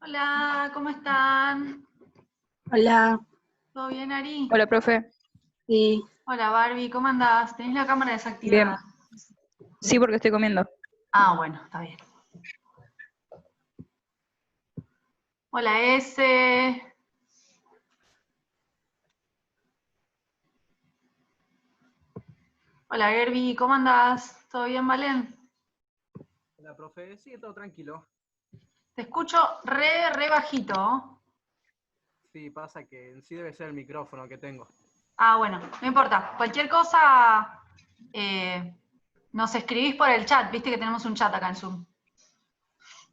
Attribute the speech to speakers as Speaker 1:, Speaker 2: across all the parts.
Speaker 1: Hola, ¿cómo están?
Speaker 2: Hola,
Speaker 1: ¿Todo bien, Ari?
Speaker 3: Hola, profe.
Speaker 2: sí,
Speaker 1: Hola, Barbie, ¿cómo andás? ¿Tenés la cámara desactivada?
Speaker 3: Bien. Sí, porque estoy comiendo.
Speaker 1: Ah, bueno, está bien. Hola, S. Hola, Gerby, ¿cómo andás? ¿Todo bien, Valen?
Speaker 4: Hola, profe. Sí, todo tranquilo.
Speaker 1: Te escucho re bajito.
Speaker 4: Sí, pasa que en sí debe ser el micrófono que tengo.
Speaker 1: Ah, bueno, no importa. Cualquier cosa, nos escribís por el chat. Viste que tenemos un chat acá en Zoom.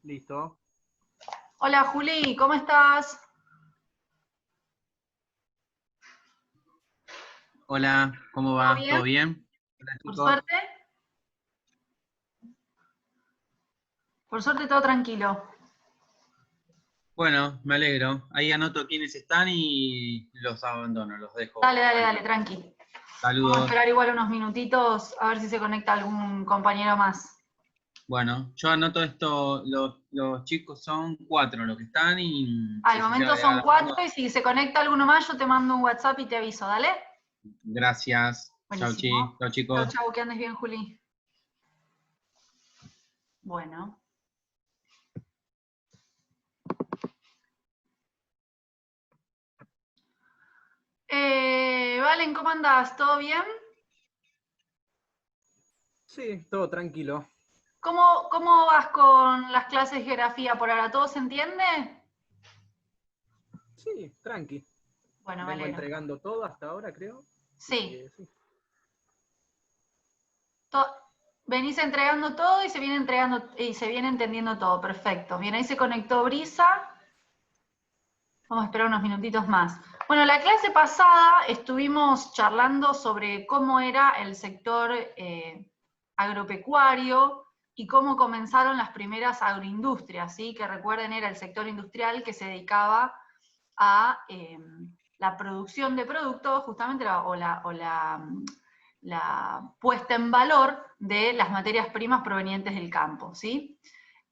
Speaker 4: Listo.
Speaker 1: Hola, Juli, ¿cómo estás?
Speaker 5: Hola, ¿cómo va?
Speaker 1: ¿Todo bien?
Speaker 5: ¿Todo bien? Hola,
Speaker 1: ¿Por
Speaker 5: chicos.
Speaker 1: suerte? Por suerte todo tranquilo.
Speaker 5: Bueno, me alegro. Ahí anoto quiénes están y los abandono, los dejo.
Speaker 1: Dale, tranqui. Vamos a
Speaker 5: Saludos.
Speaker 1: esperar igual unos minutitos a ver si se conecta algún compañero más.
Speaker 5: Bueno, yo anoto esto, los chicos son 4 los que están y...
Speaker 1: Al
Speaker 5: si se
Speaker 1: momento
Speaker 5: llega a
Speaker 1: son
Speaker 5: llegar
Speaker 1: 4
Speaker 5: alguno,
Speaker 1: y si se conecta alguno más yo te mando un WhatsApp y te aviso, ¿dale?
Speaker 5: gracias. Chau,
Speaker 1: Buenísimo.
Speaker 5: chau, chicos.
Speaker 1: Chau, que andes bien, Juli. Bueno. Valen, ¿cómo andás? ¿Todo bien?
Speaker 4: Sí, todo tranquilo.
Speaker 1: ¿Cómo vas con las clases de geografía por ahora? ¿Todo se entiende?
Speaker 4: Sí, tranqui.
Speaker 1: Bueno, me
Speaker 4: Vengo
Speaker 1: alegro.
Speaker 4: entregando todo hasta ahora, creo. Así
Speaker 1: Sí.
Speaker 4: que sí.
Speaker 1: Venís entregando todo y se viene entregando y se viene entendiendo todo. Perfecto. Bien, ahí se conectó Brisa. Vamos a esperar unos minutitos más. Bueno, la clase pasada estuvimos charlando sobre cómo era el sector agropecuario y cómo comenzaron las primeras agroindustrias, ¿sí? Que recuerden era el sector industrial que se dedicaba a la producción de productos, justamente, la puesta en valor de las materias primas provenientes del campo, ¿sí?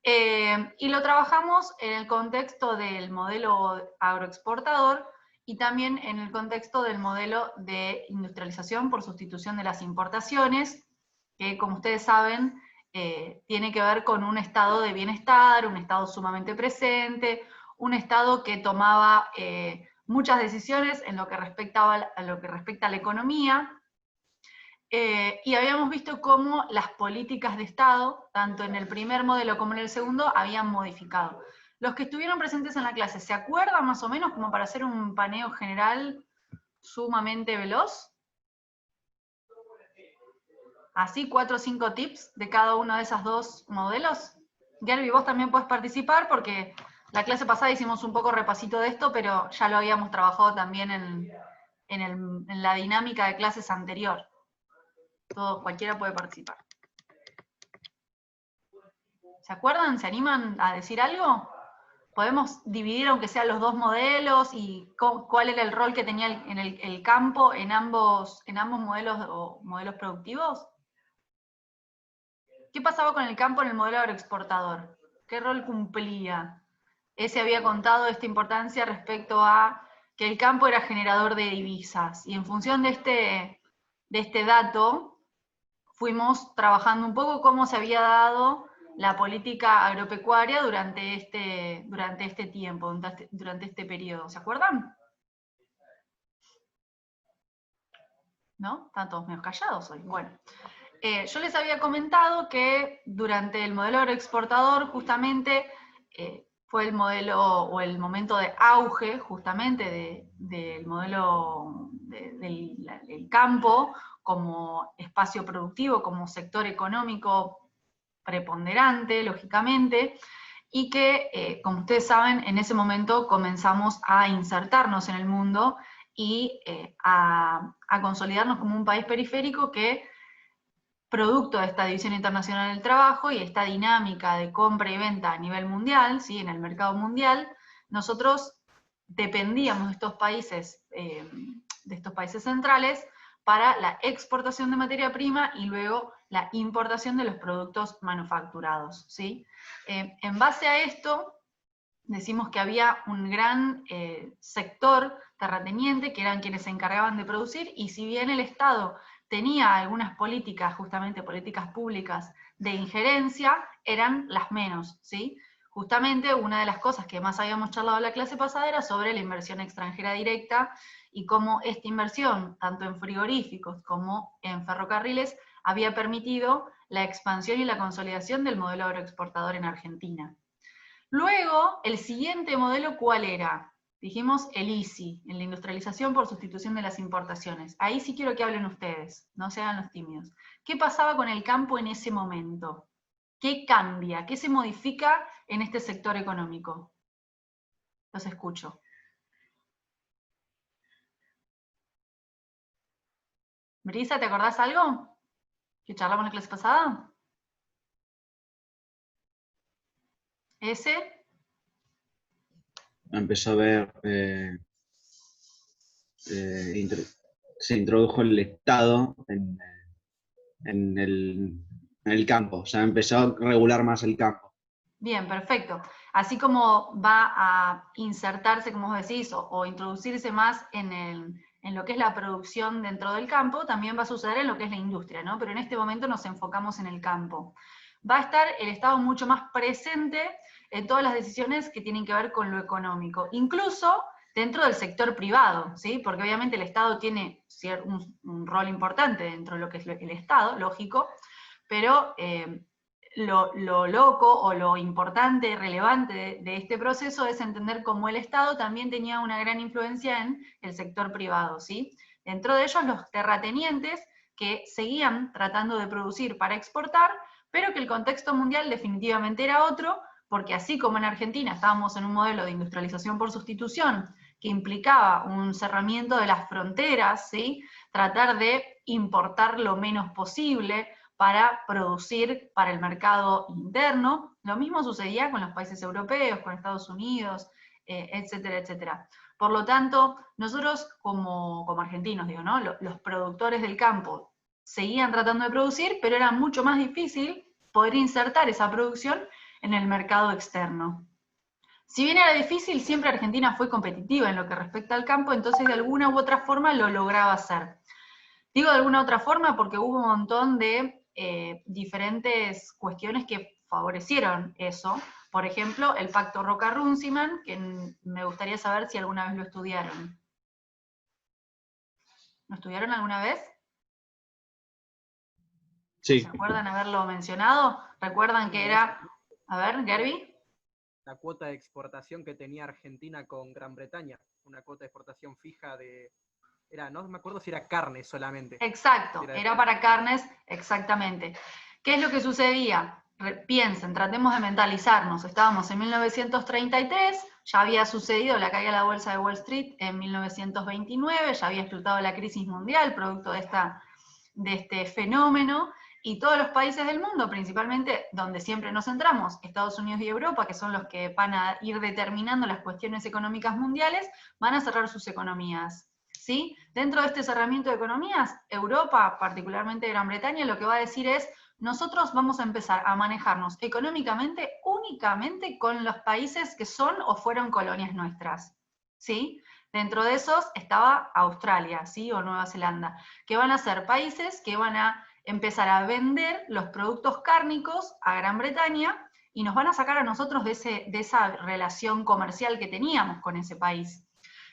Speaker 1: Y lo trabajamos en el contexto del modelo agroexportador y también en el contexto del modelo de industrialización por sustitución de las importaciones, que como ustedes saben, tiene que ver con un estado de bienestar, un estado sumamente presente, un estado que tomaba muchas decisiones en lo que respecta a la economía, y habíamos visto cómo las políticas de Estado, tanto en el primer modelo como en el segundo, habían modificado. Los que estuvieron presentes en la clase, ¿se acuerdan más o menos como para hacer un paneo general sumamente veloz? Así 4 o 5 tips de cada uno de esos dos modelos. Gerby, vos también podés participar porque la clase pasada hicimos un poco repasito de esto, pero ya lo habíamos trabajado también en la dinámica de clases anterior. Cualquiera puede participar. ¿Se acuerdan? ¿Se animan a decir algo? ¿Podemos dividir aunque sean los dos modelos y cuál era el rol que tenía el campo en ambos modelos o modelos productivos? ¿Qué pasaba con el campo en el modelo agroexportador? ¿Qué rol cumplía? Ese había contado esta importancia respecto a que el campo era generador de divisas y en función de este dato fuimos trabajando un poco cómo se había dado la política agropecuaria durante este tiempo, durante este periodo. ¿Se acuerdan? ¿No? Están todos medio callados hoy. Bueno, yo les había comentado que durante el modelo agroexportador justamente fue el modelo o el momento de auge justamente del modelo del campo como espacio productivo, como sector económico preponderante, lógicamente, y que, como ustedes saben, en ese momento comenzamos a insertarnos en el mundo y a consolidarnos como un país periférico que, producto de esta división internacional del trabajo y esta dinámica de compra y venta a nivel mundial, ¿sí? En el mercado mundial, nosotros dependíamos de estos países centrales para la exportación de materia prima y luego la importación de los productos manufacturados, ¿sí? En base a esto, decimos que había un gran sector terrateniente, que eran quienes se encargaban de producir, y si bien el Estado tenía algunas políticas, justamente políticas públicas de injerencia, eran las menos, ¿sí? Justamente una de las cosas que más habíamos charlado en la clase pasada era sobre la inversión extranjera directa y cómo esta inversión, tanto en frigoríficos como en ferrocarriles, había permitido la expansión y la consolidación del modelo agroexportador en Argentina. Luego, el siguiente modelo, ¿cuál era? Dijimos el ISI, en la industrialización por sustitución de las importaciones. Ahí sí quiero que hablen ustedes, no se hagan los tímidos. ¿Qué pasaba con el campo en ese momento? ¿Qué cambia? ¿Qué se modifica en este sector económico? Los escucho. Brisa, ¿te acordás algo? ¿Que charlamos en la clase pasada? ¿Ese?
Speaker 6: Empezó a ver, se introdujo el Estado en el campo, o sea, empezó a regular más el campo.
Speaker 1: Bien, perfecto. Así como va a insertarse, como vos decís, o introducirse más en lo que es la producción dentro del campo, también va a suceder en lo que es la industria, ¿no? Pero en este momento nos enfocamos en el campo. Va a estar el Estado mucho más presente en todas las decisiones que tienen que ver con lo económico, incluso dentro del sector privado, ¿sí? Porque obviamente el Estado tiene un rol importante dentro de lo que es el Estado, lógico, pero lo loco o lo importante, relevante de este proceso es entender cómo el Estado también tenía una gran influencia en el sector privado, ¿sí? Dentro de ellos los terratenientes que seguían tratando de producir para exportar, pero que el contexto mundial definitivamente era otro, porque así como en Argentina estábamos en un modelo de industrialización por sustitución, que implicaba un cerramiento de las fronteras, ¿sí? Tratar de importar lo menos posible, para producir para el mercado interno. Lo mismo sucedía con los países europeos, con Estados Unidos, etcétera, etcétera. Por lo tanto, nosotros como argentinos, digo, ¿no? Los productores del campo seguían tratando de producir, pero era mucho más difícil poder insertar esa producción en el mercado externo. Si bien era difícil, siempre Argentina fue competitiva en lo que respecta al campo, entonces de alguna u otra forma lo lograba hacer. Digo de alguna otra forma porque hubo un montón de diferentes cuestiones que favorecieron eso. Por ejemplo, el Pacto Roca-Runciman, que me gustaría saber si alguna vez lo estudiaron. ¿Lo estudiaron alguna vez?
Speaker 6: Sí.
Speaker 1: ¿Se acuerdan haberlo mencionado? ¿Recuerdan que era... A ver, Gerby.
Speaker 4: La cuota de exportación que tenía Argentina con Gran Bretaña, una cuota de exportación fija de... no me acuerdo si era carne solamente.
Speaker 1: Exacto, era para carnes, exactamente. ¿Qué es lo que sucedía? Piensen, tratemos de mentalizarnos. Estábamos en 1933, ya había sucedido la caída de la bolsa de Wall Street en 1929, ya había explotado la crisis mundial, producto de este fenómeno, y todos los países del mundo, principalmente donde siempre nos centramos, Estados Unidos y Europa, que son los que van a ir determinando las cuestiones económicas mundiales, van a cerrar sus economías. ¿Sí? Dentro de este cerramiento de economías, Europa, particularmente Gran Bretaña, lo que va a decir es, nosotros vamos a empezar a manejarnos económicamente únicamente con los países que son o fueron colonias nuestras. ¿Sí? Dentro de esos estaba Australia, ¿sí? O Nueva Zelanda, que van a ser países que van a empezar a vender los productos cárnicos a Gran Bretaña y nos van a sacar a nosotros de esa relación comercial que teníamos con ese país.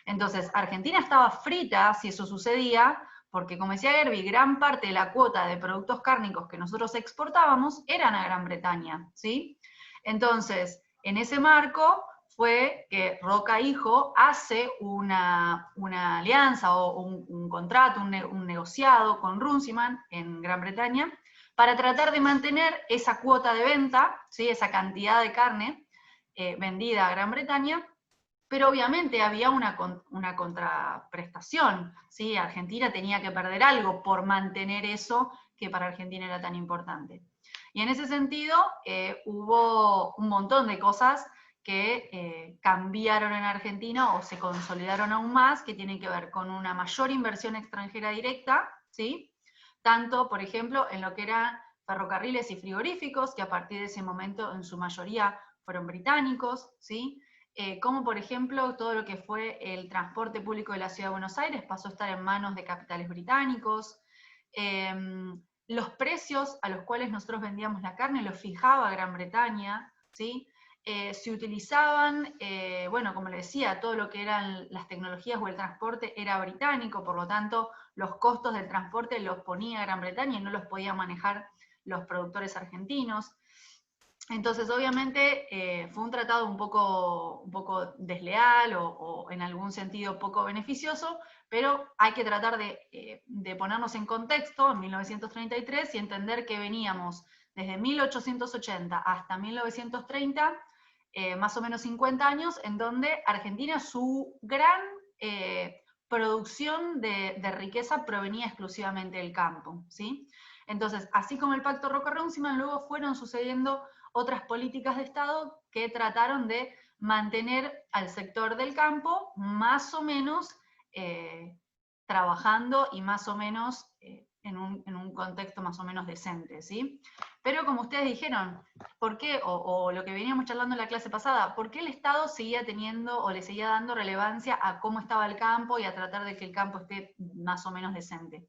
Speaker 1: Entonces, Argentina estaba frita si eso sucedía, porque como decía Gerby, gran parte de la cuota de productos cárnicos que nosotros exportábamos eran a Gran Bretaña, ¿sí? Entonces, en ese marco fue que Roca Hijo hace una alianza o un contrato, un negociado con Runciman en Gran Bretaña, para tratar de mantener esa cuota de venta, ¿sí? Esa cantidad de carne vendida a Gran Bretaña, pero obviamente había una contraprestación, ¿sí? Argentina tenía que perder algo por mantener eso que para Argentina era tan importante. Y en ese sentido hubo un montón de cosas que cambiaron en Argentina o se consolidaron aún más, que tienen que ver con una mayor inversión extranjera directa, ¿sí? Tanto, por ejemplo, en lo que eran ferrocarriles y frigoríficos, que a partir de ese momento en su mayoría fueron británicos, ¿sí? como por ejemplo todo lo que fue el transporte público de la Ciudad de Buenos Aires pasó a estar en manos de capitales británicos, los precios a los cuales nosotros vendíamos la carne los fijaba Gran Bretaña, ¿sí? Se utilizaban, bueno, como les decía, todo lo que eran las tecnologías o el transporte era británico, por lo tanto, los costos del transporte los ponía Gran Bretaña y no los podían manejar los productores argentinos. Entonces, obviamente, fue un tratado un poco desleal o en algún sentido poco beneficioso, pero hay que tratar de ponernos en contexto en 1933 y entender que veníamos desde 1880 hasta 1930, más o menos 50 años, en donde Argentina, su gran producción de riqueza provenía exclusivamente del campo, ¿sí? Entonces, así como el Pacto Roca-Runciman, luego fueron sucediendo otras políticas de Estado que trataron de mantener al sector del campo más o menos trabajando y más o menos en un contexto más o menos decente, ¿sí? Pero como ustedes dijeron, ¿por qué? O lo que veníamos charlando en la clase pasada, ¿por qué el Estado seguía teniendo o le seguía dando relevancia a cómo estaba el campo y a tratar de que el campo esté más o menos decente?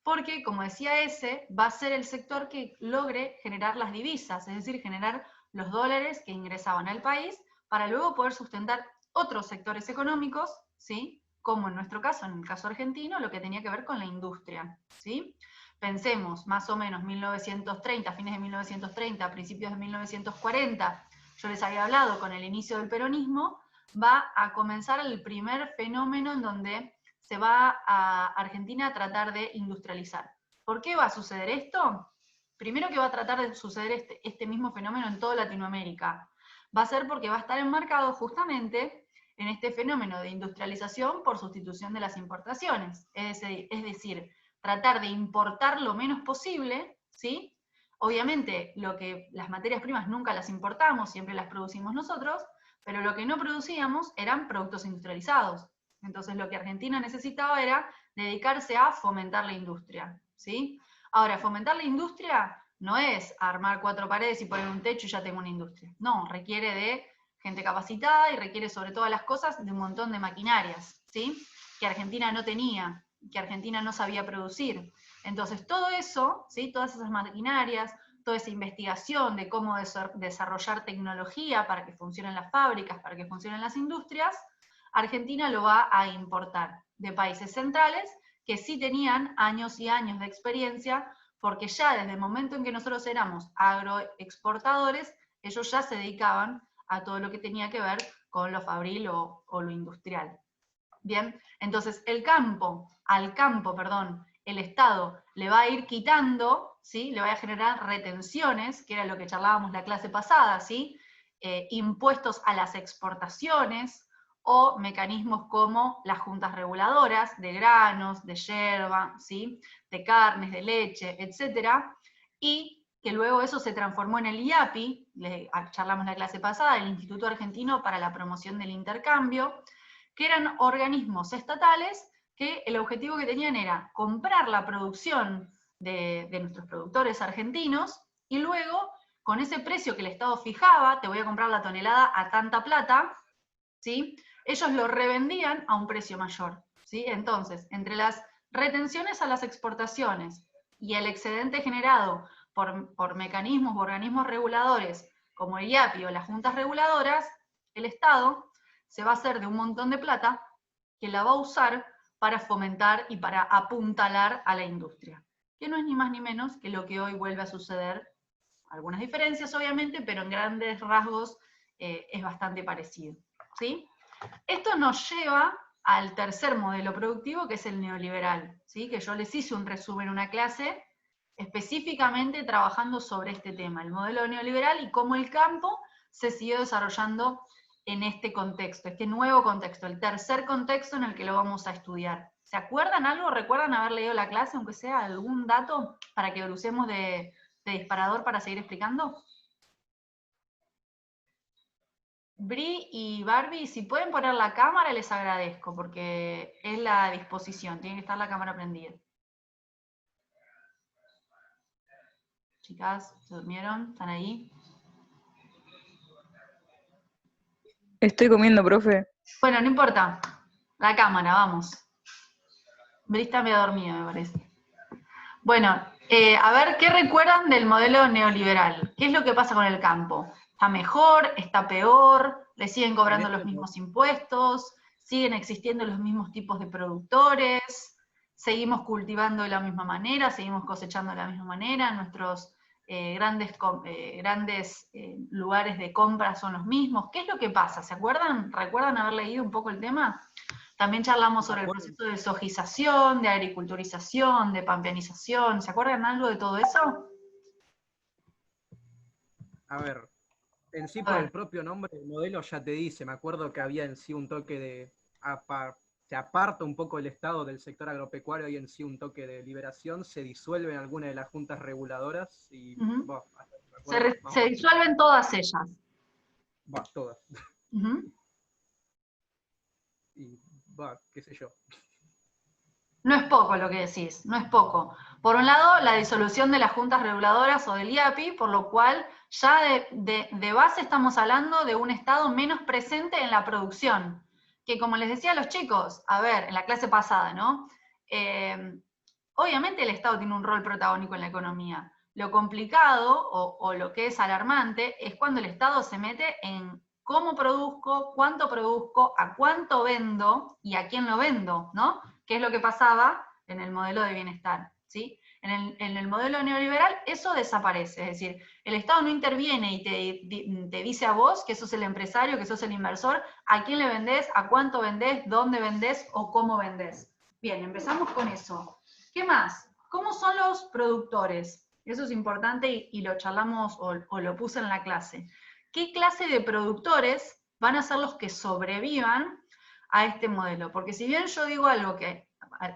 Speaker 1: Porque, como decía ese, va a ser el sector que logre generar las divisas, es decir, generar los dólares que ingresaban al país para luego poder sustentar otros sectores económicos, ¿sí? Como en nuestro caso, en el caso argentino, lo que tenía que ver con la industria, ¿sí? Pensemos, más o menos 1930, fines de 1930, principios de 1940, yo les había hablado con el inicio del peronismo, va a comenzar el primer fenómeno en donde se va a Argentina a tratar de industrializar. ¿Por qué va a suceder esto? Primero que va a tratar de suceder este mismo fenómeno en toda Latinoamérica. Va a ser porque va a estar enmarcado justamente en este fenómeno de industrialización por sustitución de las importaciones. Es decir, tratar de importar lo menos posible, ¿sí? Obviamente, las materias primas nunca las importamos, siempre las producimos nosotros, pero lo que no producíamos eran productos industrializados. Entonces lo que Argentina necesitaba era dedicarse a fomentar la industria, ¿sí? Ahora, fomentar la industria no es armar 4 paredes y poner un techo y ya tengo una industria. No, requiere de gente capacitada y requiere sobre todas las cosas de un montón de maquinarias, ¿sí? Que Argentina no tenía, que Argentina no sabía producir. Entonces todo eso, ¿sí? Todas esas maquinarias, toda esa investigación de cómo desarrollar tecnología para que funcionen las fábricas, para que funcionen las industrias, Argentina lo va a importar de países centrales que sí tenían años y años de experiencia, porque ya desde el momento en que nosotros éramos agroexportadores, ellos ya se dedicaban a todo lo que tenía que ver con lo fabril o lo industrial. Bien, entonces el Estado le va a ir quitando, ¿sí? Le va a generar retenciones, que era lo que charlábamos la clase pasada, ¿sí? Impuestos a las exportaciones, o mecanismos como las juntas reguladoras de granos, de yerba, ¿sí? De carnes, de leche, etc. Y que luego eso se transformó en el IAPI, charlamos la clase pasada, el Instituto Argentino para la Promoción del Intercambio, que eran organismos estatales que el objetivo que tenían era comprar la producción de nuestros productores argentinos y luego, con ese precio que el Estado fijaba, te voy a comprar la tonelada a tanta plata, ¿sí? Ellos lo revendían a un precio mayor, ¿sí? Entonces, entre las retenciones a las exportaciones y el excedente generado por mecanismos o organismos reguladores como el IAPI o las juntas reguladoras, el Estado se va a hacer de un montón de plata que la va a usar para fomentar y para apuntalar a la industria, que no es ni más ni menos que lo que hoy vuelve a suceder, algunas diferencias obviamente, pero en grandes rasgos es bastante parecido, ¿sí? Esto nos lleva al tercer modelo productivo, que es el neoliberal, ¿sí? Que yo les hice un resumen en una clase específicamente trabajando sobre este tema, el modelo neoliberal y cómo el campo se siguió desarrollando en este contexto, este nuevo contexto, el tercer contexto en el que lo vamos a estudiar. ¿Se acuerdan algo? ¿Recuerdan haber leído la clase, aunque sea algún dato, para que lo usemos de disparador para seguir explicando? Bri y Barbie, si pueden poner la cámara les agradezco, porque es la disposición, tiene que estar la cámara prendida. Chicas, ¿se durmieron? ¿Están ahí?
Speaker 3: Estoy comiendo, profe.
Speaker 1: Bueno, no importa. La cámara, vamos. Bri está medio dormido, me parece. Bueno, a ver, ¿qué recuerdan del modelo neoliberal? ¿Qué es lo que pasa con el campo? ¿Está mejor? ¿Está peor? ¿Le siguen cobrando
Speaker 4: En
Speaker 1: los
Speaker 4: este
Speaker 1: mismos impuestos? ¿Siguen existiendo los mismos tipos de productores? ¿Seguimos cultivando de la misma manera? ¿Seguimos cosechando de la misma manera? ¿Nuestros grandes lugares de compra son los mismos? ¿Qué es lo que pasa? ¿Se acuerdan? ¿Recuerdan haber leído un poco el tema? También charlamos sobre el proceso de sojización, de agriculturización, de pampeanización. ¿Se acuerdan algo de todo eso?
Speaker 4: A ver, en sí
Speaker 1: A
Speaker 4: por
Speaker 1: ver.
Speaker 4: el propio nombre del modelo ya te dice, me acuerdo que había en sí un toque de, se aparta un poco el Estado del sector agropecuario y en sí un toque de liberación, se disuelven algunas de las juntas reguladoras y,
Speaker 1: Ujú.
Speaker 4: bah, hasta donde me acuerdo, más o
Speaker 1: Se
Speaker 4: menos,
Speaker 1: disuelven todas ellas.
Speaker 4: bah, todas,
Speaker 1: Ujú.
Speaker 4: y va, qué sé yo.
Speaker 1: No es poco lo que decís, no es poco. Por un lado, la disolución de las juntas reguladoras o del IAPI, por lo cual ya de base estamos hablando de un Estado menos presente en la producción. Que como les decía a los chicos, a ver, en la clase pasada, ¿no? Obviamente el Estado tiene un rol protagónico en la economía. Lo complicado o lo que es alarmante es cuando el Estado se mete en cómo produzco, cuánto produzco, a cuánto vendo y a quién lo vendo, ¿no? Que es lo que pasaba en el modelo de bienestar, ¿sí? En el modelo neoliberal eso desaparece, es decir, el Estado no interviene y te dice a vos que sos el empresario, que sos el inversor, a quién le vendés, a cuánto vendés, dónde vendés o cómo vendés. Bien, empezamos con eso. ¿Qué más? ¿Cómo son los productores? Eso es importante y lo charlamos o lo puse en la clase. ¿Qué clase de productores van a ser los que sobrevivan a este modelo? Porque si bien yo digo algo que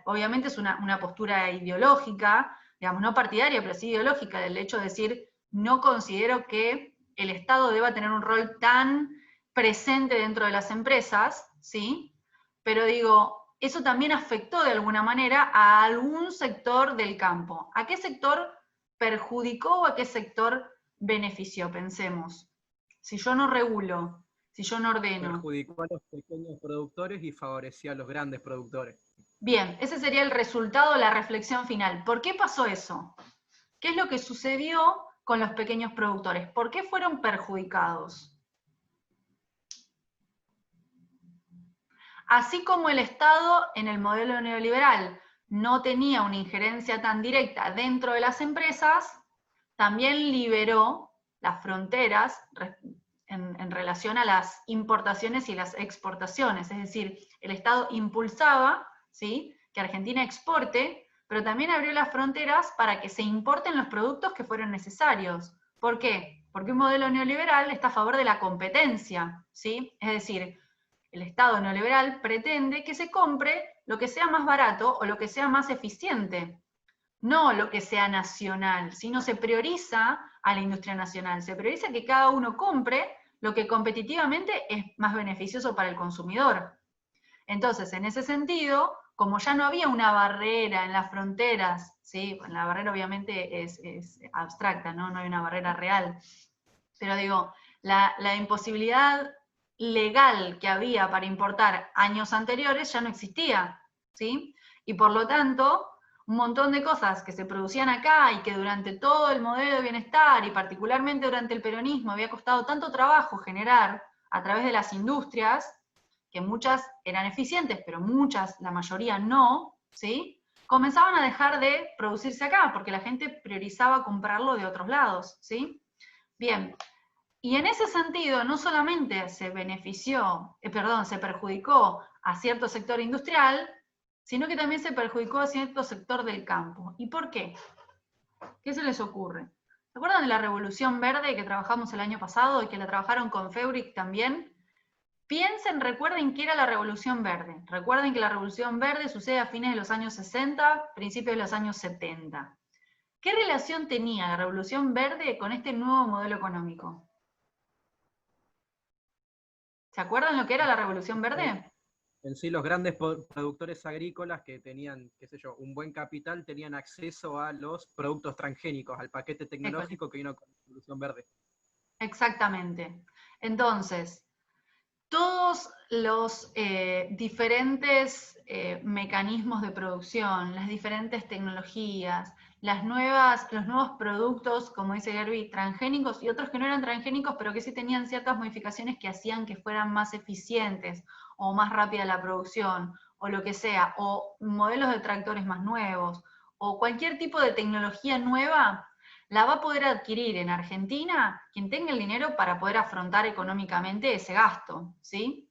Speaker 1: obviamente es una postura ideológica, digamos, no partidaria, pero sí ideológica, del hecho de decir, no considero que el Estado deba tener un rol tan presente dentro de las empresas, ¿sí? Pero digo, eso también afectó de alguna manera a algún sector del campo. ¿A qué sector perjudicó o a qué sector benefició? Pensemos. Si yo no regulo, si yo no ordeno.
Speaker 4: Perjudicó a los pequeños productores y favoreció a los grandes productores.
Speaker 1: Bien, ese sería el resultado de la reflexión final. ¿Por qué pasó eso? ¿Qué es lo que sucedió con los pequeños productores? ¿Por qué fueron perjudicados? Así como el Estado en el modelo neoliberal no tenía una injerencia tan directa dentro de las empresas, también liberó las fronteras en relación a las importaciones y las exportaciones. Es decir, el Estado impulsaba, ¿sí?, que Argentina exporte, pero también abrió las fronteras para que se importen los productos que fueron necesarios. ¿Por qué? Porque un modelo neoliberal está a favor de la competencia, ¿sí? Es decir, el Estado neoliberal pretende que se compre lo que sea más barato o lo que sea más eficiente, no lo que sea nacional, sino se prioriza a la industria nacional, se prioriza que cada uno compre lo que competitivamente es más beneficioso para el consumidor. Entonces, en ese sentido, como ya no había una barrera en las fronteras, ¿sí? La barrera obviamente es abstracta, ¿no? No hay una barrera real, pero digo, la imposibilidad legal que había para importar años anteriores ya no existía, ¿sí? Y por lo tanto, un montón de cosas que se producían acá y que durante todo el modelo de bienestar y particularmente durante el peronismo había costado tanto trabajo generar a través de las industrias, que muchas eran eficientes, pero muchas, la mayoría no, ¿sí? Comenzaban a dejar de producirse acá, porque la gente priorizaba comprarlo de otros lados, ¿sí? Bien, y en ese sentido, no solamente se se perjudicó a cierto sector industrial, sino que también se perjudicó a cierto sector del campo. ¿Y por qué? ¿Qué se les ocurre? ¿Se acuerdan de la Revolución Verde que trabajamos el año pasado y que la trabajaron con Feurig también? Piensen, recuerden qué era la Revolución Verde. Recuerden que la Revolución Verde sucede a fines de los años 60, principios de los años 70. ¿Qué relación tenía la Revolución Verde con este nuevo modelo económico? ¿Se acuerdan lo que era la Revolución Verde?
Speaker 4: En sí, los grandes productores agrícolas que tenían, qué sé yo, un buen capital, tenían acceso a los productos transgénicos, al paquete tecnológico que vino con la Revolución Verde.
Speaker 1: Exactamente. Entonces, todos los diferentes mecanismos de producción, las diferentes tecnologías, los nuevos productos, como dice Gerby, transgénicos y otros que no eran transgénicos, pero que sí tenían ciertas modificaciones que hacían que fueran más eficientes o más rápida la producción, o lo que sea, o modelos de tractores más nuevos, o cualquier tipo de tecnología nueva, la va a poder adquirir en Argentina quien tenga el dinero para poder afrontar económicamente ese gasto, ¿sí?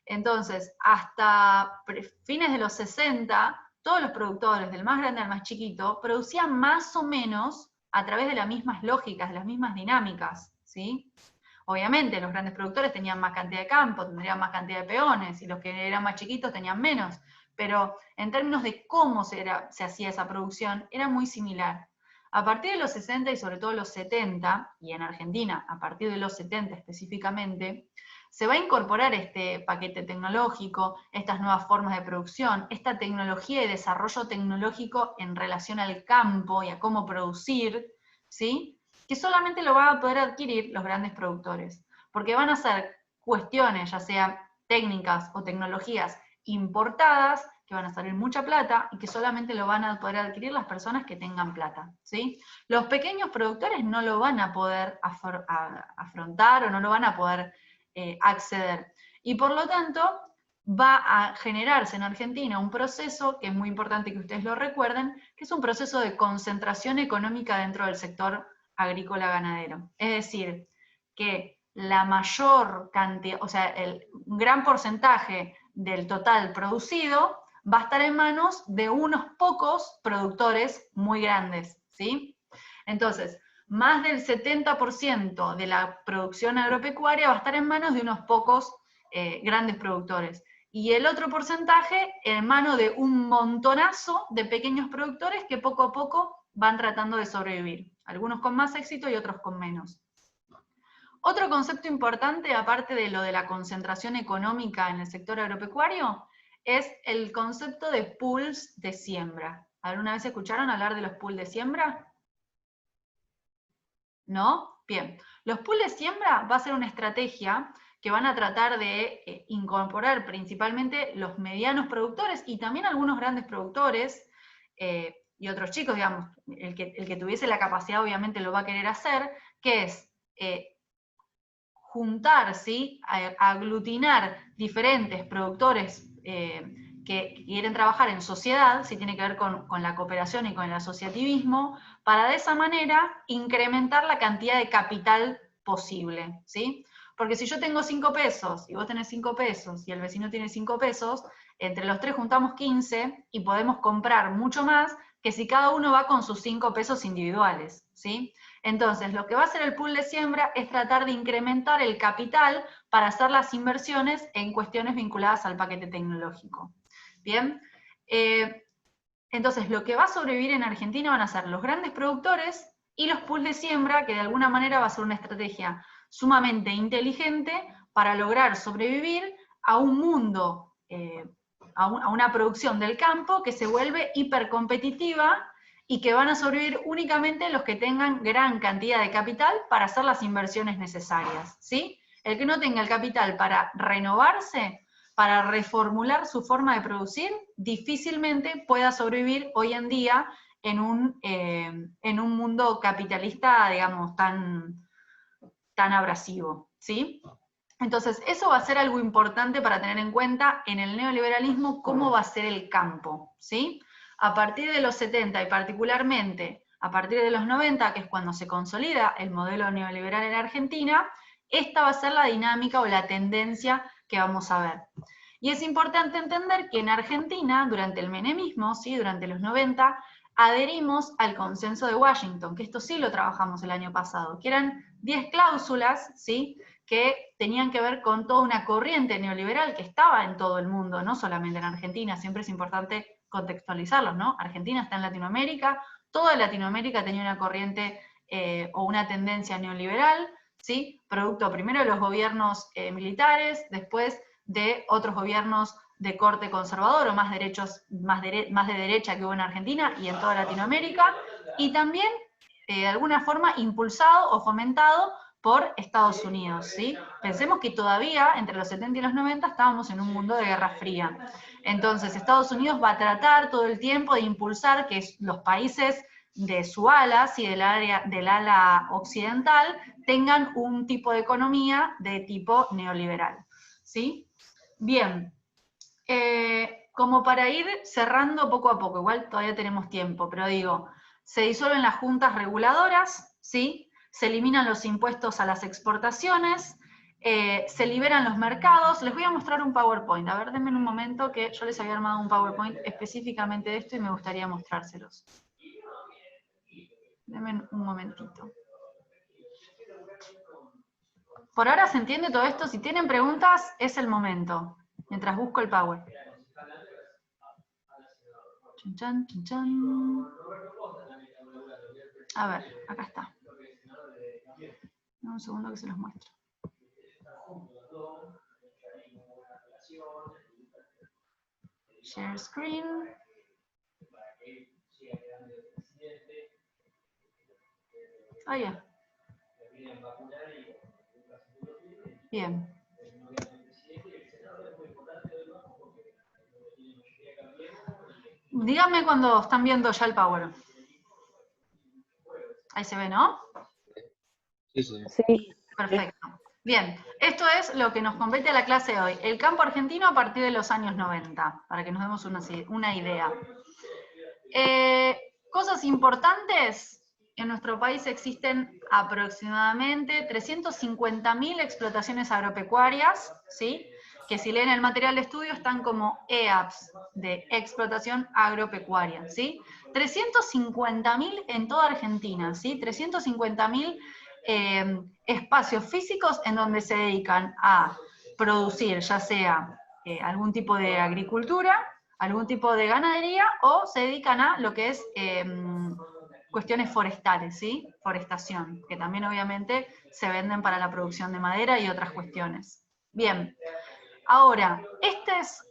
Speaker 1: Entonces, hasta fines de los 60, todos los productores, del más grande al más chiquito, producían más o menos a través de las mismas lógicas, de las mismas dinámicas, ¿sí? Obviamente, los grandes productores tenían más cantidad de campo, tendrían más cantidad de peones, y los que eran más chiquitos tenían menos, pero en términos de cómo se hacía esa producción, era muy similar. A partir de los 60 y sobre todo los 70, y en Argentina a partir de los 70 específicamente, se va a incorporar este paquete tecnológico, estas nuevas formas de producción, esta tecnología y desarrollo tecnológico en relación al campo y a cómo producir, ¿sí? Que solamente lo van a poder adquirir los grandes productores, porque van a ser cuestiones, ya sean técnicas o tecnologías importadas, que van a salir mucha plata y que solamente lo van a poder adquirir las personas que tengan plata, ¿sí? Los pequeños productores no lo van a poder afrontar o no lo van a poder acceder. Y por lo tanto, va a generarse en Argentina un proceso, que es muy importante que ustedes lo recuerden, que es un proceso de concentración económica dentro del sector agrícola ganadero. Es decir, que la mayor cantidad, o sea, un gran porcentaje del total producido va a estar en manos de unos pocos productores muy grandes, ¿sí? Entonces, más del 70% de la producción agropecuaria va a estar en manos de unos pocos grandes productores. Y el otro porcentaje en manos de un montonazo de pequeños productores que poco a poco van tratando de sobrevivir. Algunos con más éxito y otros con menos. Otro concepto importante, aparte de lo de la concentración económica en el sector agropecuario, es el concepto de pools de siembra. ¿Alguna vez escucharon hablar de los pools de siembra? ¿No? Bien. Los pools de siembra va a ser una estrategia que van a tratar de incorporar principalmente los medianos productores y también algunos grandes productores y otros chicos, digamos, el que tuviese la capacidad obviamente lo va a querer hacer, que es juntar, ¿sí? Aglutinar diferentes productores que quieren trabajar en sociedad, si tiene que ver con la cooperación y con el asociativismo, para de esa manera incrementar la cantidad de capital posible, ¿sí? Porque si yo tengo 5 pesos y vos tenés 5 pesos y el vecino tiene 5 pesos, entre los tres juntamos 15 y podemos comprar mucho más que si cada uno va con sus 5 pesos individuales, ¿sí? Entonces, lo que va a hacer el pool de siembra es tratar de incrementar el capital para hacer las inversiones en cuestiones vinculadas al paquete tecnológico. Bien, entonces lo que va a sobrevivir en Argentina van a ser los grandes productores y los pools de siembra, que de alguna manera va a ser una estrategia sumamente inteligente para lograr sobrevivir a un mundo, a una producción del campo que se vuelve hipercompetitiva y que van a sobrevivir únicamente los que tengan gran cantidad de capital para hacer las inversiones necesarias, ¿sí? El que no tenga el capital para renovarse, para reformular su forma de producir, difícilmente pueda sobrevivir hoy en día en un mundo capitalista, digamos, tan abrasivo, ¿sí? Entonces, eso va a ser algo importante para tener en cuenta en el neoliberalismo, cómo va a ser el campo, ¿sí? A partir de los 70 y particularmente a partir de los 90, que es cuando se consolida el modelo neoliberal en Argentina, esta va a ser la dinámica o la tendencia que vamos a ver. Y es importante entender que en Argentina, durante el menemismo, ¿sí? Durante los 90, adherimos al consenso de Washington, que esto sí lo trabajamos el año pasado, que eran 10 cláusulas, ¿sí? Que tenían que ver con toda una corriente neoliberal que estaba en todo el mundo, no solamente en Argentina, siempre es importante contextualizarlos, ¿no? Argentina está en Latinoamérica, toda Latinoamérica tenía una corriente o una tendencia neoliberal, ¿sí? Producto primero de los gobiernos militares, después de otros gobiernos de corte conservador o más de derecha que hubo en Argentina y en toda Latinoamérica, y también de alguna forma impulsado o fomentado por Estados Unidos, ¿sí? Pensemos que todavía, entre los 70 y los 90, estábamos en un mundo de Guerra Fría. Entonces, Estados Unidos va a tratar todo el tiempo de impulsar que los países de su ala, ¿sí? del ala occidental, tengan un tipo de economía de tipo neoliberal, ¿sí? Bien, como para ir cerrando poco a poco, igual todavía tenemos tiempo, pero digo, se disuelven las juntas reguladoras, ¿sí? Se eliminan los impuestos a las exportaciones, se liberan los mercados. Les voy a mostrar un PowerPoint. A ver, denme un momento que yo les había armado un PowerPoint específicamente de esto y me gustaría mostrárselos. Denme un momentito. Por ahora se entiende todo esto. Si tienen preguntas, es el momento. Mientras busco el Power. Chan, chan, chan, chan. A ver, acá está. Un segundo que se los muestro. Share screen. Ah, ya. Bien. Díganme cuando están viendo ya el Power. Ahí se ve, ¿no?
Speaker 5: Sí, sí.
Speaker 3: Sí.
Speaker 1: Perfecto. Bien, esto es lo que nos compete a la clase de hoy. El campo argentino a partir de los años 90, para que nos demos una idea. Cosas importantes, en nuestro país existen aproximadamente 350.000 explotaciones agropecuarias, ¿sí? Que si leen el material de estudio están como EAPs, de explotación agropecuaria, ¿sí? 350.000 en toda Argentina, ¿sí? 350.000 espacios físicos en donde se dedican a producir, ya sea algún tipo de agricultura, algún tipo de ganadería, o se dedican a lo que es cuestiones forestales, ¿sí? Forestación, que también obviamente se venden para la producción de madera y otras cuestiones. Bien, ahora, estas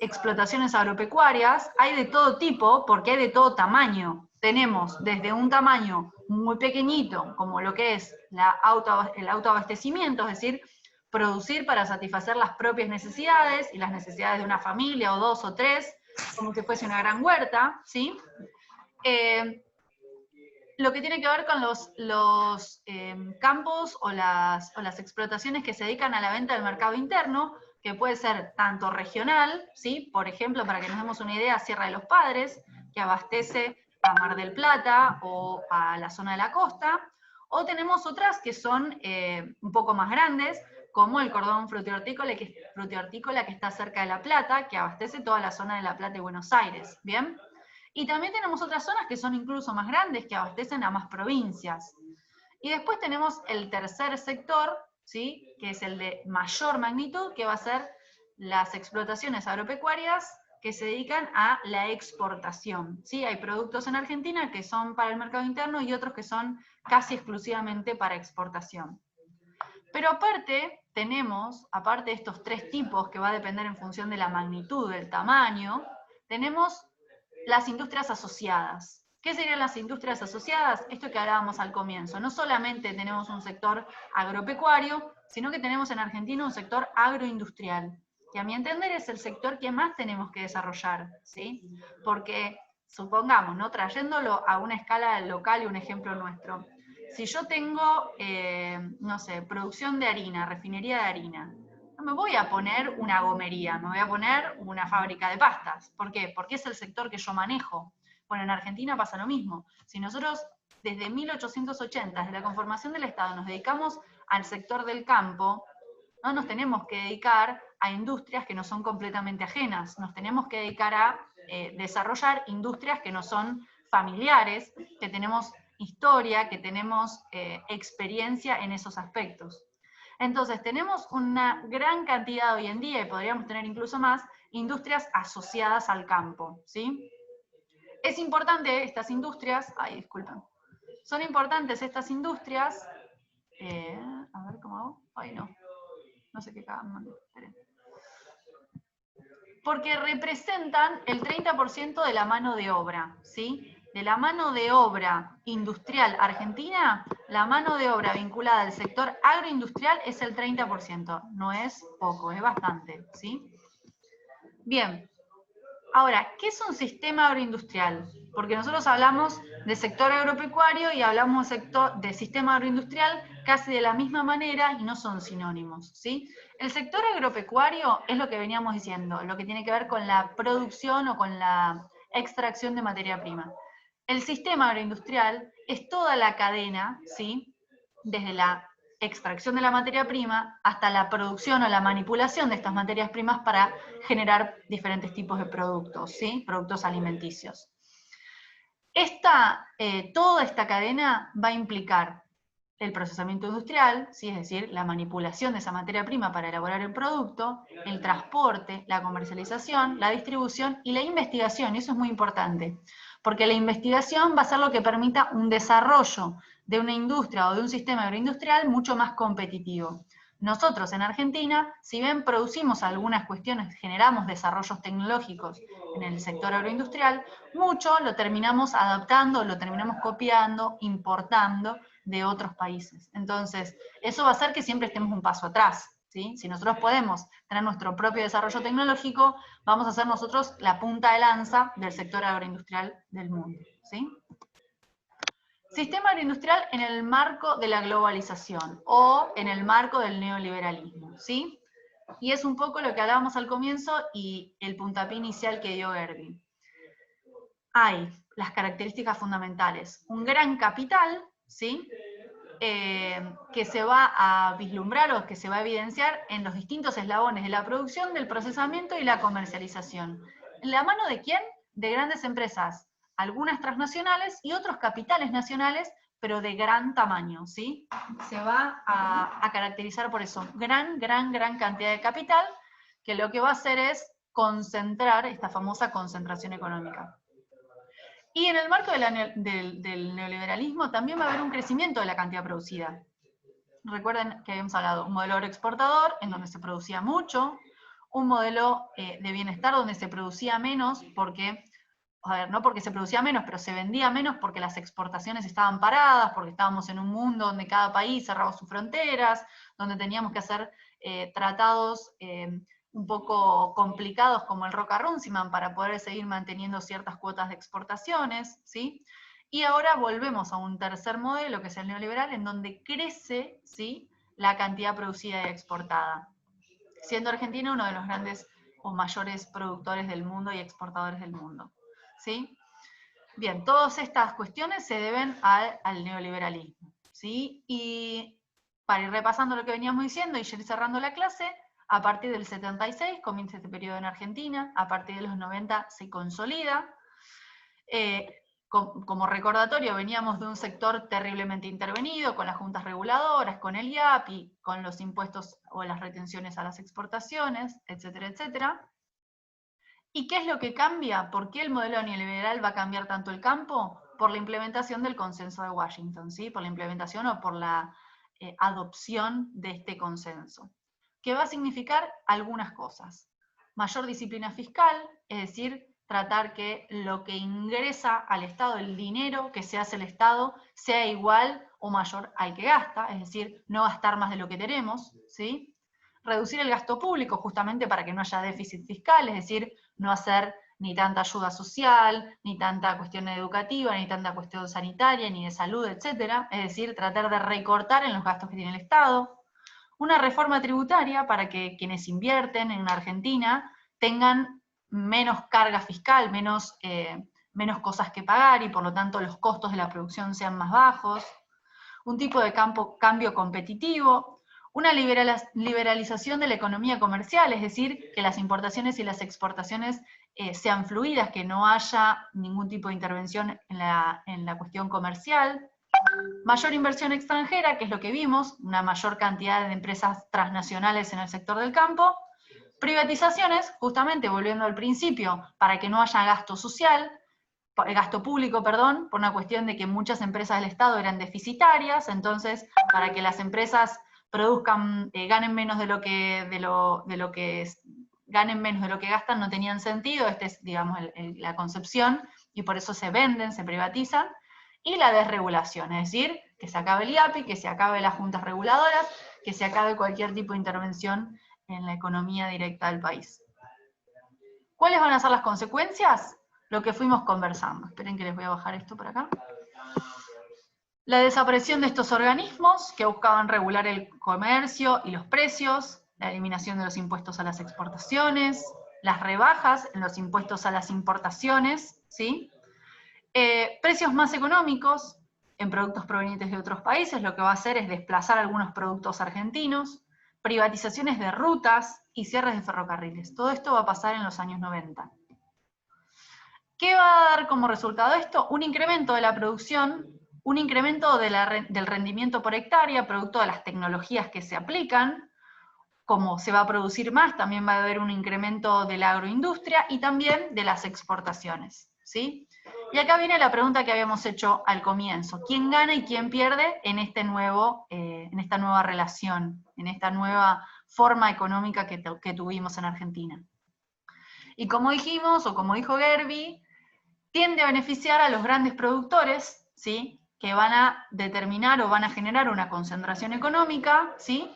Speaker 1: explotaciones agropecuarias hay de todo tipo, porque hay de todo tamaño. Tenemos desde un tamaño muy pequeñito, como lo que es el autoabastecimiento, es decir, producir para satisfacer las propias necesidades y las necesidades de una familia o dos o tres, como si fuese una gran huerta, ¿sí? Lo que tiene que ver con los campos o las explotaciones que se dedican a la venta del mercado interno, que puede ser tanto regional, ¿sí? Por ejemplo, para que nos demos una idea, Sierra de los Padres, que abastece a Mar del Plata o a la zona de la costa, o tenemos otras que son un poco más grandes, como el cordón frutihortícola que está cerca de La Plata, que abastece toda la zona de La Plata y Buenos Aires, ¿bien? Y también tenemos otras zonas que son incluso más grandes, que abastecen a más provincias. Y después tenemos el tercer sector, ¿sí? Que es el de mayor magnitud, que va a ser las explotaciones agropecuarias que se dedican a la exportación, ¿sí? Hay productos en Argentina que son para el mercado interno y otros que son casi exclusivamente para exportación. Pero aparte tenemos, aparte de estos tres tipos que va a depender en función de la magnitud, del tamaño, tenemos las industrias asociadas. ¿Qué serían las industrias asociadas? Esto que hablábamos al comienzo. No solamente tenemos un sector agropecuario, sino que tenemos en Argentina un sector agroindustrial, que a mi entender es el sector que más tenemos que desarrollar, ¿sí? Porque, supongamos, ¿no? Trayéndolo a una escala local y un ejemplo nuestro. Si yo tengo, no sé, producción de harina, refinería de harina, no me voy a poner una gomería, me voy a poner una fábrica de pastas. ¿Por qué? Porque es el sector que yo manejo. Bueno, en Argentina pasa lo mismo. Si nosotros desde 1880, desde la conformación del Estado, nos dedicamos al sector del campo, no nos tenemos que dedicar a industrias que no son completamente ajenas, nos tenemos que dedicar a desarrollar industrias que no son familiares, que tenemos historia, que tenemos experiencia en esos aspectos. Entonces, tenemos una gran cantidad hoy en día, y podríamos tener incluso más, industrias asociadas al campo, ¿sí? Es importante estas industrias, disculpen, son importantes estas industrias, a ver cómo hago, no sé qué cagan, esperen. Porque representan el 30% de la mano de obra, ¿sí? de la mano de obra industrial argentina, la mano de obra vinculada al sector agroindustrial es el 30%. No es poco, es bastante, ¿sí? Bien. Ahora, ¿qué es un sistema agroindustrial? Porque nosotros hablamos de sector agropecuario y hablamos de sistema agroindustrial casi de la misma manera y no son sinónimos, ¿sí? El sector agropecuario es lo que veníamos diciendo, lo que tiene que ver con la producción o con la extracción de materia prima. El sistema agroindustrial es toda la cadena, ¿sí? Desde la extracción de la materia prima hasta la producción o la manipulación de estas materias primas para generar diferentes tipos de productos, ¿sí? Productos alimenticios. Toda esta cadena va a implicar el procesamiento industrial, ¿sí? Es decir, la manipulación de esa materia prima para elaborar el producto, el transporte, la comercialización, la distribución y la investigación, y eso es muy importante, porque la investigación va a ser lo que permita un desarrollo de una industria o de un sistema agroindustrial mucho más competitivo. Nosotros en Argentina, si bien producimos algunas cuestiones, generamos desarrollos tecnológicos en el sector agroindustrial, mucho lo terminamos adaptando, lo terminamos copiando, importando de otros países. Entonces, eso va a hacer que siempre estemos un paso atrás, ¿sí? Si nosotros podemos tener nuestro propio desarrollo tecnológico, vamos a ser nosotros la punta de lanza del sector agroindustrial del mundo, ¿sí? Sistema agroindustrial en el marco de la globalización o en el marco del neoliberalismo, ¿sí? Y es un poco lo que hablábamos al comienzo y el puntapié inicial que dio Erwin. Hay las características fundamentales. Un gran capital, ¿sí? Que se va a vislumbrar o que se va a evidenciar en los distintos eslabones de la producción, del procesamiento y la comercialización. ¿En la mano de quién? De grandes empresas, algunas transnacionales y otros capitales nacionales, pero de gran tamaño, ¿sí? Se va a caracterizar por eso. Gran cantidad de capital, que lo que va a hacer es concentrar esta famosa concentración económica. Y en el marco del neoliberalismo también va a haber un crecimiento de la cantidad producida. Recuerden que habíamos hablado de un modelo agroexportador, en donde se producía mucho, un modelo de bienestar donde se producía menos, porque, a ver, no porque se producía menos, pero se vendía menos porque las exportaciones estaban paradas, porque estábamos en un mundo donde cada país cerraba sus fronteras, donde teníamos que hacer tratados un poco complicados como el Roca-Runciman para poder seguir manteniendo ciertas cuotas de exportaciones, ¿sí? Y ahora volvemos a un tercer modelo, que es el neoliberal, en donde crece, ¿sí?, la cantidad producida y exportada, siendo Argentina uno de los grandes o mayores productores del mundo y exportadores del mundo, ¿sí? Bien, todas estas cuestiones se deben al neoliberalismo, ¿sí? Y para ir repasando lo que veníamos diciendo y ir cerrando la clase, a partir del 76 comienza este periodo en Argentina, a partir de los 90 se consolida. Como recordatorio, veníamos de un sector terriblemente intervenido, con las juntas reguladoras, con el IAPI, con los impuestos o las retenciones a las exportaciones, etcétera, etcétera. ¿Y qué es lo que cambia? ¿Por qué el modelo neoliberal va a cambiar tanto el campo? Por la implementación del consenso de Washington, ¿sí? Por la implementación o por la adopción de este consenso, que va a significar algunas cosas. Mayor disciplina fiscal, es decir, tratar que lo que ingresa al Estado, el dinero que se hace el Estado, sea igual o mayor al que gasta, es decir, no gastar más de lo que tenemos, ¿sí? Reducir el gasto público justamente para que no haya déficit fiscal, es decir, no hacer ni tanta ayuda social, ni tanta cuestión educativa, ni tanta cuestión sanitaria, ni de salud, etcétera. Es decir, tratar de recortar en los gastos que tiene el Estado. Una reforma tributaria para que quienes invierten en Argentina tengan menos carga fiscal, menos cosas que pagar y por lo tanto los costos de la producción sean más bajos. Un tipo de cambio competitivo. Una liberalización de la economía comercial, es decir, que las importaciones y las exportaciones sean fluidas, que no haya ningún tipo de intervención en la cuestión comercial. Mayor inversión extranjera, que es lo que vimos, una mayor cantidad de empresas transnacionales en el sector del campo. Privatizaciones, justamente volviendo al principio, para que no haya gasto social, gasto público, perdón, por una cuestión de que muchas empresas del Estado eran deficitarias, entonces para que las empresas produzcan, ganen menos de lo que ganen menos de lo que gastan, no tenían sentido. Esta es, digamos, la concepción y por eso se venden, se privatizan, y la desregulación, es decir, que se acabe el IAPI, que se acabe las juntas reguladoras, que se acabe cualquier tipo de intervención en la economía directa del país. ¿Cuáles van a ser las consecuencias? Lo que fuimos conversando. Esperen que les voy a bajar esto por acá. La desaparición de estos organismos que buscaban regular el comercio y los precios, la eliminación de los impuestos a las exportaciones, las rebajas en los impuestos a las importaciones, ¿sí? Precios más económicos en productos provenientes de otros países, lo que va a hacer es desplazar algunos productos argentinos, privatizaciones de rutas y cierres de ferrocarriles. Todo esto va a pasar en los años 90. ¿Qué va a dar como resultado esto? Un incremento de la producción, un incremento del rendimiento por hectárea, producto de las tecnologías que se aplican. Como se va a producir más, también va a haber un incremento de la agroindustria y también de las exportaciones, ¿sí? Y acá viene la pregunta que habíamos hecho al comienzo. ¿Quién gana y quién pierde en esta nueva relación, en esta nueva forma económica que tuvimos en Argentina? Y como dijimos, o como dijo Gerbi, tiende a beneficiar a los grandes productores, ¿sí? Que van a determinar o van a generar una concentración económica, ¿sí?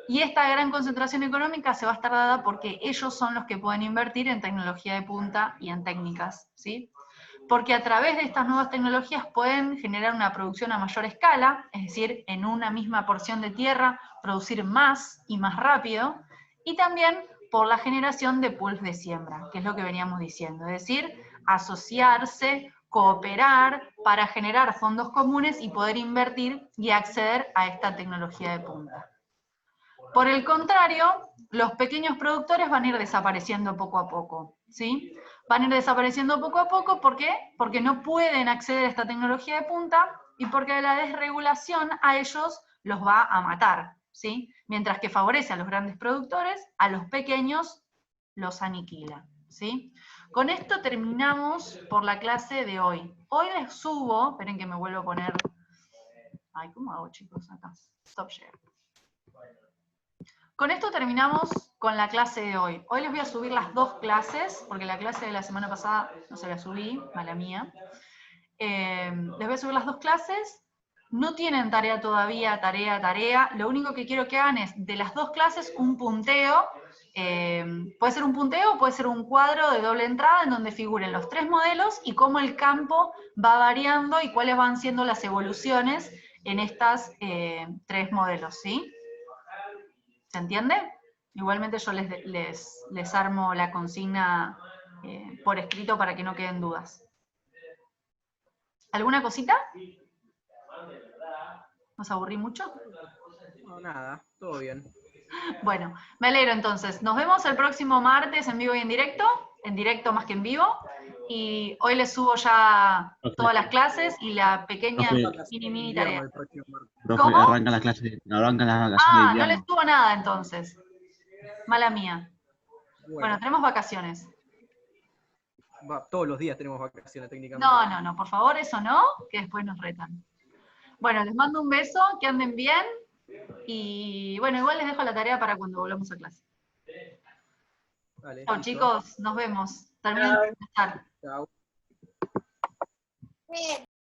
Speaker 1: Y esta gran concentración económica se va a estar dada porque ellos son los que pueden invertir en tecnología de punta y en técnicas, ¿sí? Porque a través de estas nuevas tecnologías pueden generar una producción a mayor escala, es decir, en una misma porción de tierra, producir más y más rápido, y también por la generación de pools de siembra, que es lo que veníamos diciendo, es decir, asociarse, cooperar para generar fondos comunes y poder invertir y acceder a esta tecnología de punta. Por el contrario, los pequeños productores van a ir desapareciendo poco a poco, ¿sí? Van a ir desapareciendo poco a poco, ¿por qué? Porque no pueden acceder a esta tecnología de punta y porque la desregulación a ellos los va a matar, ¿sí? Mientras que favorece a los grandes productores, a los pequeños los aniquila, ¿sí? Con esto terminamos por la clase de hoy. Hoy les subo, esperen que me vuelvo a poner, ay, ¿cómo hago, chicos? Acá, stop share. Con esto terminamos con la clase de hoy. Hoy les voy a subir las dos clases, porque la clase de la semana pasada no se la subí, mala mía. Les voy a subir las dos clases. No tienen tarea todavía, tarea. Lo único que quiero que hagan es, de las dos clases, un punteo. Puede ser un punteo o puede ser un cuadro de doble entrada en donde figuren los tres modelos y cómo el campo va variando y cuáles van siendo las evoluciones en estas tres modelos, ¿sí? ¿Se entiende? Igualmente yo les armo la consigna por escrito para que no queden dudas. ¿Alguna cosita? ¿Nos aburrí mucho?
Speaker 4: No, nada, todo bien.
Speaker 1: Bueno, me alegro entonces. Nos vemos el próximo martes en vivo y en directo más que en vivo. Y hoy les subo ya todas las clases y la pequeña mini tarea.
Speaker 6: Profe, arranca la clase de invierno.
Speaker 1: No les subo nada entonces. Mala mía. Bueno, tenemos vacaciones.
Speaker 4: Todos los días tenemos vacaciones técnicamente.
Speaker 1: No, por favor, eso no, que después nos retan. Bueno, les mando un beso, que anden bien, y bueno, igual les dejo la tarea para cuando volvamos a clase.
Speaker 4: Dale,
Speaker 1: Chao,
Speaker 4: listo.
Speaker 1: chicos, nos vemos. Terminen de estar.
Speaker 4: Chao.